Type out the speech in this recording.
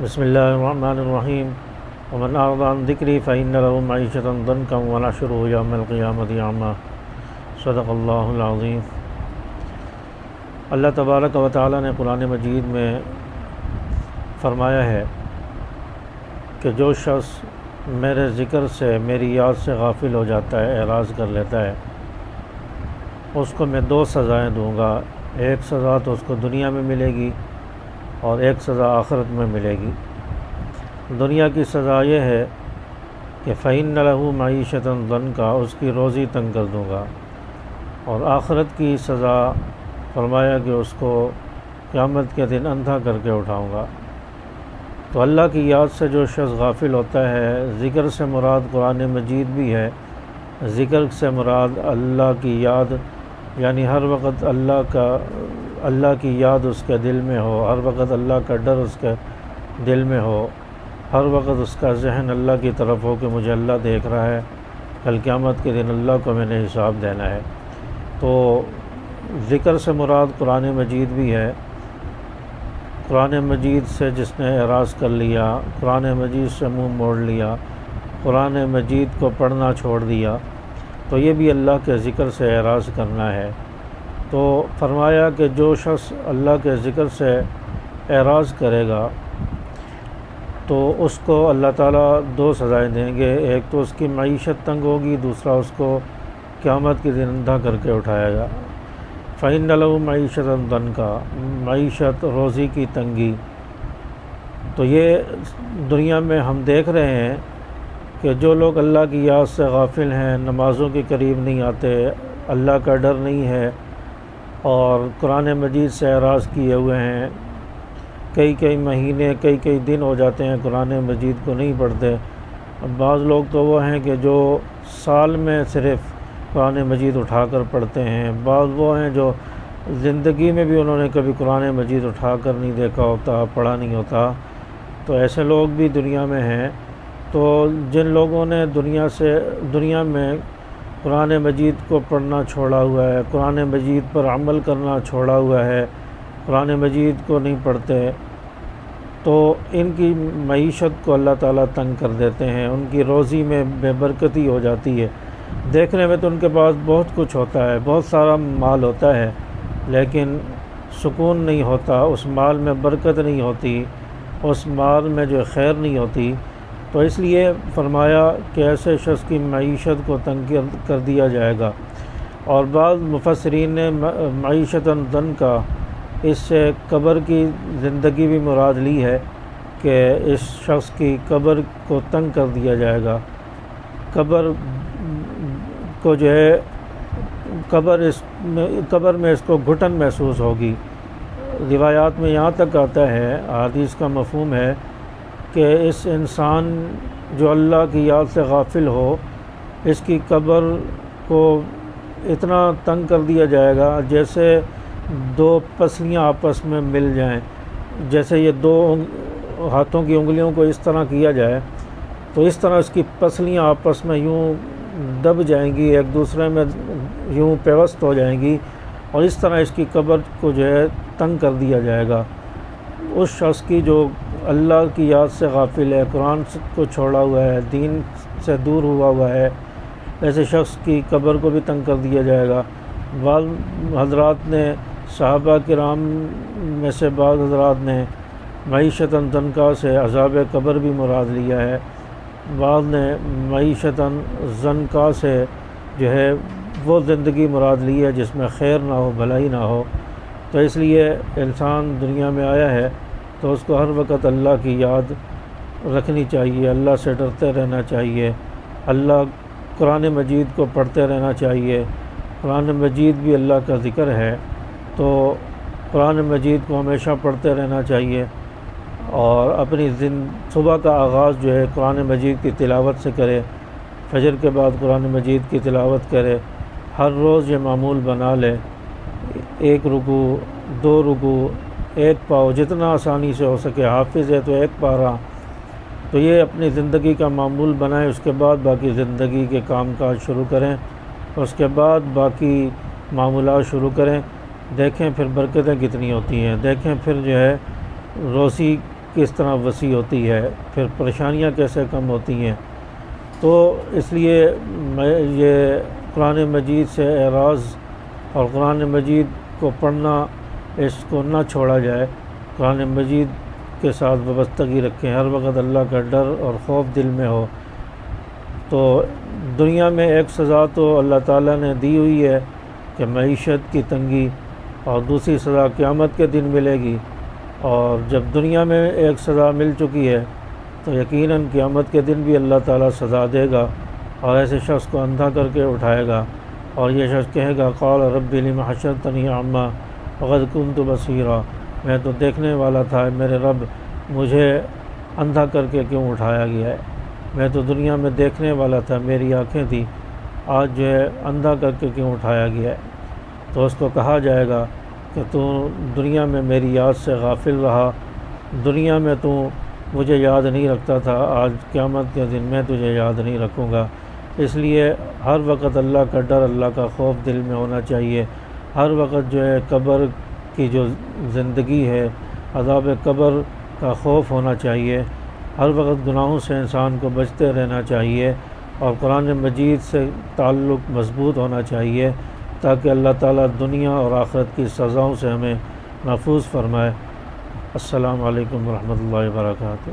بسم اللہ الرحمن الرحیم ومن اعرض عن ذکری فإن له معیشۃ ضنکا ونحشرہ یوم القیامۃ اعمى صدق اللہ العظیم۔ اللہ تبارک و تعالی نے قرآن مجید میں فرمایا ہے کہ جو شخص میرے ذکر سے، میری یاد سے غافل ہو جاتا ہے، اعراض کر لیتا ہے، اس کو میں دو سزائیں دوں گا۔ ایک سزا تو اس کو دنیا میں ملے گی اور ایک سزا آخرت میں ملے گی۔ دنیا کی سزا یہ ہے کہ فإن لہ معیشۃ ضنکا، اس کی روزی تنگ کر دوں گا، اور آخرت کی سزا فرمایا کہ اس کو قیامت کے دن اندھا کر کے اٹھاؤں گا۔ تو اللہ کی یاد سے جو شخص غافل ہوتا ہے، ذکر سے مراد قرآن مجید بھی ہے، ذکر سے مراد اللہ کی یاد، یعنی ہر وقت اللہ کی یاد اس کے دل میں ہو، ہر وقت اللہ کا ڈر اس کے دل میں ہو، ہر وقت اس کا ذہن اللہ کی طرف ہو کہ مجھے اللہ دیکھ رہا ہے، کل قیامت کے دن اللہ کو میں نے حساب دینا ہے۔ تو ذکر سے مراد قرآن مجید بھی ہے۔ قرآن مجید سے جس نے اعراض کر لیا، قرآن مجید سے منہ موڑ لیا، قرآن مجید کو پڑھنا چھوڑ دیا، تو یہ بھی اللہ کے ذکر سے اعراض کرنا ہے۔ تو فرمایا کہ جو شخص اللہ کے ذکر سے اعراض کرے گا تو اس کو اللہ تعالیٰ دو سزائیں دیں گے۔ ایک تو اس کی معیشت تنگ ہوگی، دوسرا اس کو قیامت کے دن اندھا کر کے اٹھائے گا۔ فإن لہ معیشۃ ضنکا، معیشت، روزی کی تنگی۔ تو یہ دنیا میں ہم دیکھ رہے ہیں کہ جو لوگ اللہ کی یاد سے غافل ہیں، نمازوں کے قریب نہیں آتے، اللہ کا ڈر نہیں ہے، اور قرآن مجید سے اعراض کیے ہوئے ہیں، کئی مہینے، کئی دن ہو جاتے ہیں قرآن مجید کو نہیں پڑھتے۔ بعض لوگ تو وہ ہیں کہ جو سال میں صرف قرآن مجید اٹھا کر پڑھتے ہیں، بعض وہ ہیں جو زندگی میں بھی انہوں نے کبھی قرآن مجید اٹھا کر نہیں دیکھا ہوتا، پڑھا نہیں ہوتا۔ تو ایسے لوگ بھی دنیا میں ہیں۔ تو جن لوگوں نے دنیا میں قرآن مجید کو پڑھنا چھوڑا ہوا ہے، قرآن مجید پر عمل کرنا چھوڑا ہوا ہے، قرآن مجید کو نہیں پڑھتے، تو ان کی معیشت کو اللہ تعالیٰ تنگ کر دیتے ہیں، ان کی روزی میں بے برکتی ہو جاتی ہے۔ دیکھنے میں تو ان کے پاس بہت کچھ ہوتا ہے، بہت سارا مال ہوتا ہے، لیکن سکون نہیں ہوتا، اس مال میں برکت نہیں ہوتی، اس مال میں جو خیر نہیں ہوتی۔ تو اس لیے فرمایا کہ ایسے شخص کی معیشت کو تنگ کر دیا جائے گا۔ اور بعض مفسرین نے معیشۃ ضنکا، اس سے قبر کی زندگی بھی مراد لی ہے کہ اس شخص کی قبر کو تنگ کر دیا جائے گا۔ قبر کو جو ہے، قبر میں اس کو گھٹن محسوس ہوگی۔ روایات میں یہاں تک آتا ہے، حدیث کا مفہوم ہے کہ اس انسان جو اللہ کی یاد سے غافل ہو، اس کی قبر کو اتنا تنگ کر دیا جائے گا جیسے دو پسلیاں آپس میں مل جائیں، جیسے یہ دو ہاتھوں کی انگلیوں کو اس طرح کیا جائے تو اس طرح اس کی پسلیاں آپس میں یوں دب جائیں گی، ایک دوسرے میں یوں پیوست ہو جائیں گی، اور اس طرح اس کی قبر کو جو ہے تنگ کر دیا جائے گا۔ اس شخص کی جو اللہ کی یاد سے غافل ہے، قرآن کو چھوڑا ہوا ہے، دین سے دور ہوا ہے، ایسے شخص کی قبر کو بھی تنگ کر دیا جائے گا۔ بعض حضرات نے، صحابہ کرام میں سے بعض حضرات نے معیشۃ ضنکا سے عذاب قبر بھی مراد لیا ہے، بعض نے معیشۃ ضنکا سے جو ہے وہ زندگی مراد لی ہے جس میں خیر نہ ہو، بھلائی نہ ہو۔ تو اس لیے انسان دنیا میں آیا ہے تو اس کو ہر وقت اللہ کی یاد رکھنی چاہیے، اللہ سے ڈرتے رہنا چاہیے، قرآن مجید کو پڑھتے رہنا چاہیے۔ قرآن مجید بھی اللہ کا ذکر ہے، تو قرآن مجید کو ہمیشہ پڑھتے رہنا چاہیے، اور اپنی صبح کا آغاز جو ہے قرآن مجید کی تلاوت سے کرے، فجر کے بعد قرآن مجید کی تلاوت کرے، ہر روز یہ معمول بنا لے، ایک رکوع، دو رکوع، ایک پاؤ، جتنا آسانی سے ہو سکے، حافظ ہے تو ایک پارہ، تو یہ اپنی زندگی کا معمول بنائیں۔ اس کے بعد باقی زندگی کے کام کاج شروع کریں، اس کے بعد باقی معمولات شروع کریں۔ دیکھیں پھر برکتیں کتنی ہوتی ہیں، دیکھیں پھر جو ہے روزی کس طرح وسیع ہوتی ہے، پھر پریشانیاں کیسے کم ہوتی ہیں۔ تو اس لیے میں یہ قرآن مجید سے اعراض اور قرآن مجید کو پڑھنا، اس کو نہ چھوڑا جائے، قرآن مجید کے ساتھ وابستگی رکھیں، ہر وقت اللہ کا ڈر اور خوف دل میں ہو۔ تو دنیا میں ایک سزا تو اللہ تعالیٰ نے دی ہوئی ہے کہ معیشت کی تنگی، اور دوسری سزا قیامت کے دن ملے گی، اور جب دنیا میں ایک سزا مل چکی ہے تو یقیناً قیامت کے دن بھی اللہ تعالیٰ سزا دے گا، اور ایسے شخص کو اندھا کر کے اٹھائے گا، اور یہ شخص کہے گا قال رب لم حشرتنی اعمی وقد کنت بصیرا، میں تو دیکھنے والا تھا، میرے رب مجھے اندھا کر کے کیوں اٹھایا گیا ہے، میں تو دنیا میں دیکھنے والا تھا، میری آنکھیں تھیں، آج جو ہے اندھا کر کے کیوں اٹھایا گیا ہے۔ تو اس کو کہا جائے گا کہ تو دنیا میں میری یاد سے غافل رہا، دنیا میں تو مجھے یاد نہیں رکھتا تھا، آج قیامت کے دن میں تجھے یاد نہیں رکھوں گا۔ اس لیے ہر وقت اللہ کا ڈر، اللہ کا خوف دل میں ہونا چاہیے، ہر وقت جو ہے قبر کی جو زندگی ہے، عذاب قبر کا خوف ہونا چاہیے، ہر وقت گناہوں سے انسان کو بچتے رہنا چاہیے، اور قرآن مجید سے تعلق مضبوط ہونا چاہیے، تاکہ اللہ تعالیٰ دنیا اور آخرت کی سزاؤں سے ہمیں محفوظ فرمائے۔ السلام علیکم ورحمۃ اللہ وبرکاتہ۔